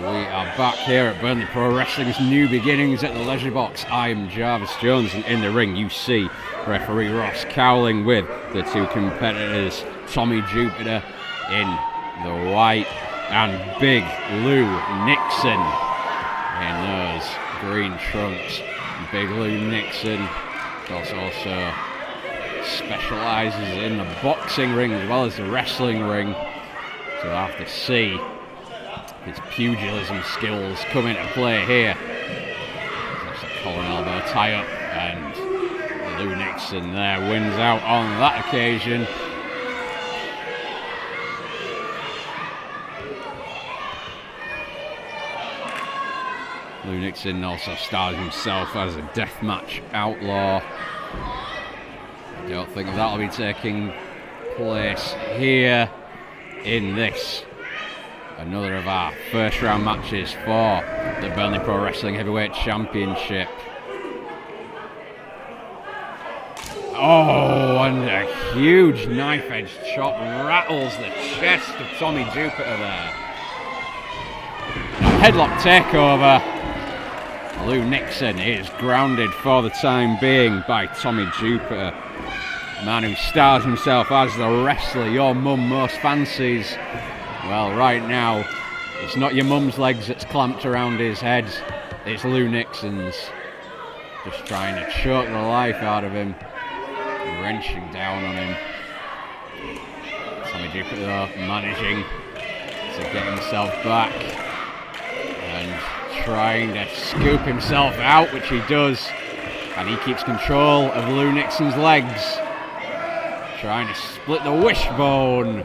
We are back here at Burnley Pro Wrestling's New Beginnings at the Leisure Box. I'm Jarvis Jones, and in the ring you see referee Ross Cowling with the two competitors, Tommy Jupiter in the white and Big Lou Nixon in those green trunks. Big Lou Nixon, of course, also specialises in the boxing ring as well as the wrestling ring, so we'll have to see his pugilism skills come into play here. That's a collar and elbow tie-up, and Lou Nixon there wins out on that occasion. Lou Nixon also stars himself as a deathmatch outlaw. I don't think that'll be taking place here in this, another of our first round matches for the Burnley Pro Wrestling Heavyweight Championship. Oh, and a huge knife-edge chop rattles the chest of Tommy Jupiter there. Now, headlock takeover. Lou Nixon is grounded for the time being by Tommy Jupiter, man who stars himself as the wrestler your mum most fancies. Well, right now, it's not your mum's legs that's clamped around his head, it's Lou Nixon's. Just trying to choke the life out of him, wrenching down on him. Tommy Jupiter, though, managing to get himself back and trying to scoop himself out, which he does, and he keeps control of Lou Nixon's legs, trying to split the wishbone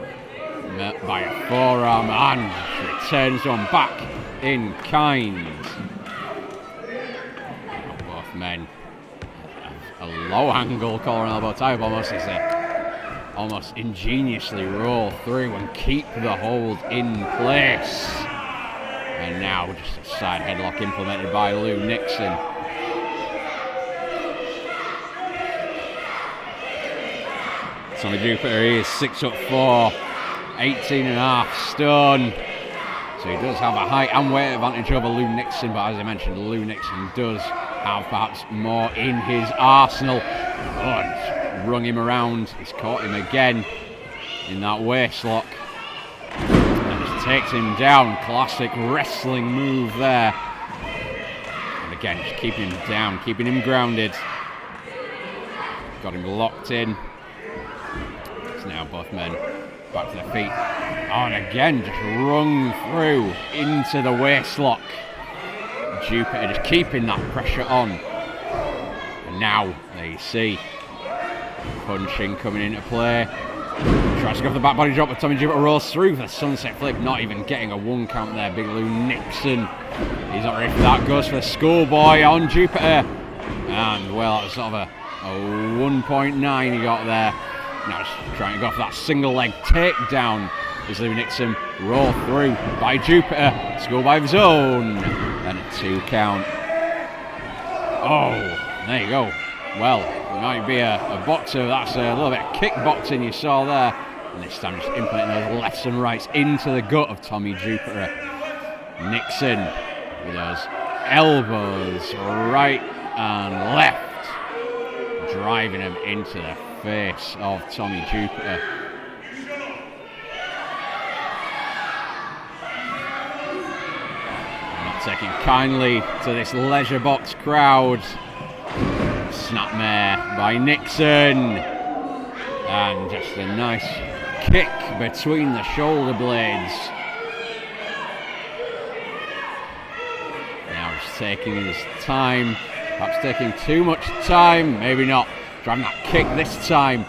by a forearm, and returns him back in kind. Both men a low angle collar and elbow tie-up almost as they almost ingeniously roll through and keep the hold in place. And now just a side headlock implemented by Lou Nixon. Tommy Jupiter, he is 6'4", 18.5 stone. So he does have a height and weight advantage over Lou Nixon, but as I mentioned, Lou Nixon does have perhaps more in his arsenal. Oh, and rung him around. He's caught him again in that waist lock. Takes him down, classic wrestling move there. And again, just keeping him down, keeping him grounded. Got him locked in. It's now both men back to their feet. Oh, and again, just rung through into the waist lock. Jupiter just keeping that pressure on. And now, there you see, punching coming into play. Tries to go for the back body drop, but Tommy Jupiter rolls through for the sunset flip, not even getting a one count there. Big Lou Nixon, he's not ready for that, goes for the schoolboy on Jupiter. And well, that's sort of a 1.9 he got there. Now just trying to go for that single leg takedown as Lou Nixon rolled through by Jupiter. Schoolboy of his own, and a 2 count. Oh, there you go. Well, it might be a boxer, that's a little bit of kickboxing you saw there. And this time just implementing those lefts and rights into the gut of Tommy Jupiter. Nixon with those elbows right and left, driving him into the face of Tommy Jupiter. Not taking kindly to this leisure box crowd. Snapmare by Nixon, and just a nice kick between the shoulder blades. Now he's taking his time, perhaps taking too much time, maybe not. Driving that kick this time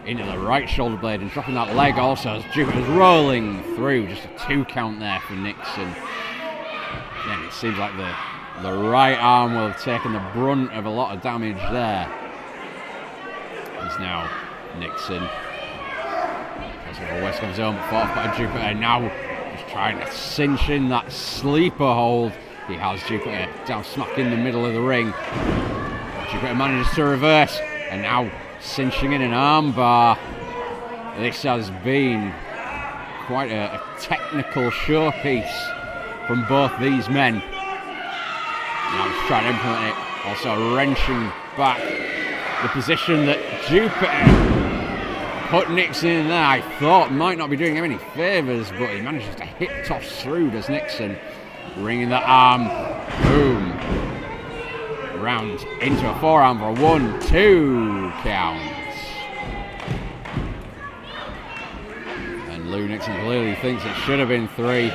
into the right shoulder blade and dropping that leg also as Jupiter's rolling through. Just a 2 count there for Nixon. Then it seems like the right arm will have taken the brunt of a lot of damage there. It's now Nixon. West comes home, fought off by Jupiter. Now just trying to cinch in that sleeper hold. He has Jupiter down smack in the middle of the ring. Jupiter manages to reverse, and now cinching in an armbar. This has been quite a technical showpiece from both these men. Now he's trying to implement it, also wrenching back the position that Jupiter put Nixon in there. I thought might not be doing him any favours, but he manages to hip toss through, does Nixon. Ringing the arm, boom. Round into a forearm for a 1-2 count. And Lou Nixon clearly thinks it should have been 3.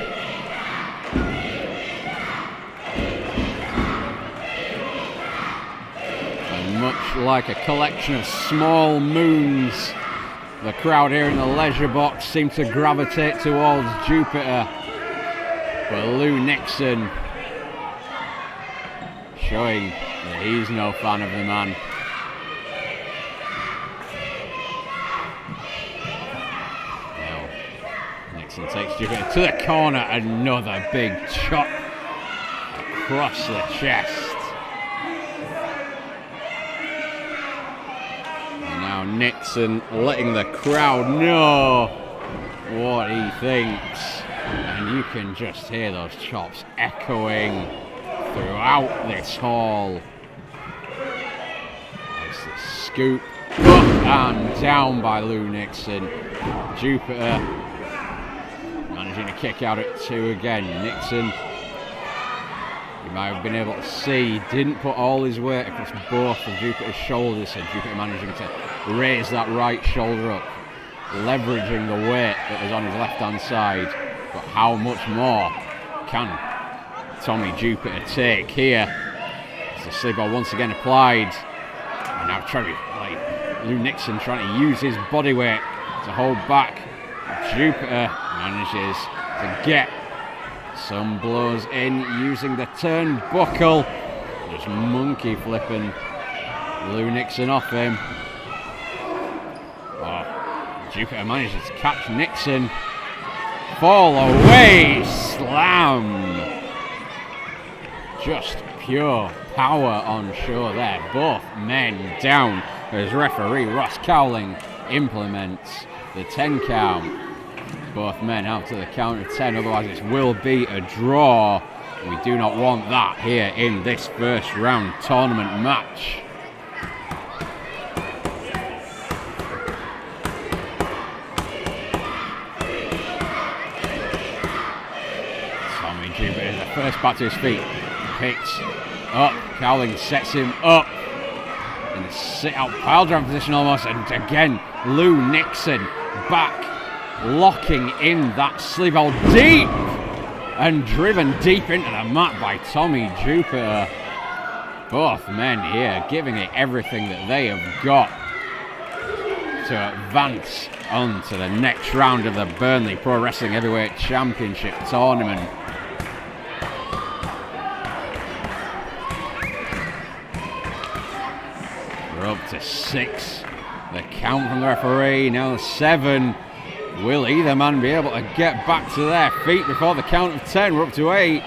And much like a collection of small moons, the crowd here in the leisure box seems to gravitate towards Jupiter. But Lou Nixon showing that he's no fan of the man. Now, Nixon takes Jupiter to the corner. Another big chop across the chest. And now Nixon letting the crowd know what he thinks. And you can just hear those chops echoing throughout this hall. As the scoop up and down by Lou Nixon. Jupiter managing to kick out at 2 again. Nixon, you might have been able to see, didn't put all his weight across both of Jupiter's shoulders, so Jupiter managing to raise that right shoulder up, leveraging the weight that was on his left hand side. But how much more can Tommy Jupiter take here? As the sleep ball once again applied. And now Lou Nixon trying to use his body weight to hold back. Jupiter manages to get some blows in using the turnbuckle. Just monkey flipping Lou Nixon off him. Oh, Jupiter manages to catch Nixon. Fall away, slam. Just pure power on show there. Both men down as referee Ross Cowling implements the 10 count. Both men out to the count of 10, otherwise it will be a draw. We do not want that here in this first round tournament match. Jupiter, the first back to his feet, picks up, Cowling sets him up in the sit-out pile driver position almost, and again Lou Nixon back, locking in that sleeve hold deep and driven deep into the mat by Tommy Jupiter. Both men here giving it everything that they have got to advance on to the next round of the Burnley Pro Wrestling Heavyweight Championship tournament. We're up to 6. The count from the referee, now 7. Will either man be able to get back to their feet before the count of 10? We're up to 8.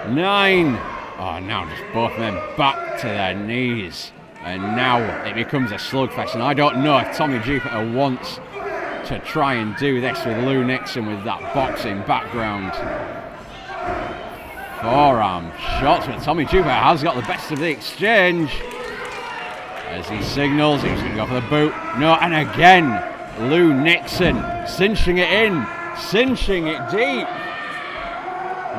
9. Oh, now just both men back to their knees. And now it becomes a slugfest. And I don't know if Tommy Jupiter wants to try and do this with Lou Nixon with that boxing background. Forearm shots, but Tommy Jupiter has got the best of the exchange. As he signals, he's going to go for the boot. No, and again, Lou Nixon cinching it in, cinching it deep.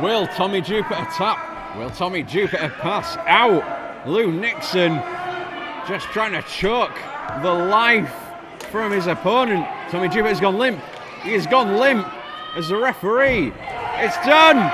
Will Tommy Jupiter tap? Will Tommy Jupiter pass out? Lou Nixon just trying to choke the life from his opponent. Tommy Jupiter's gone limp. He has gone limp as the referee. It's done.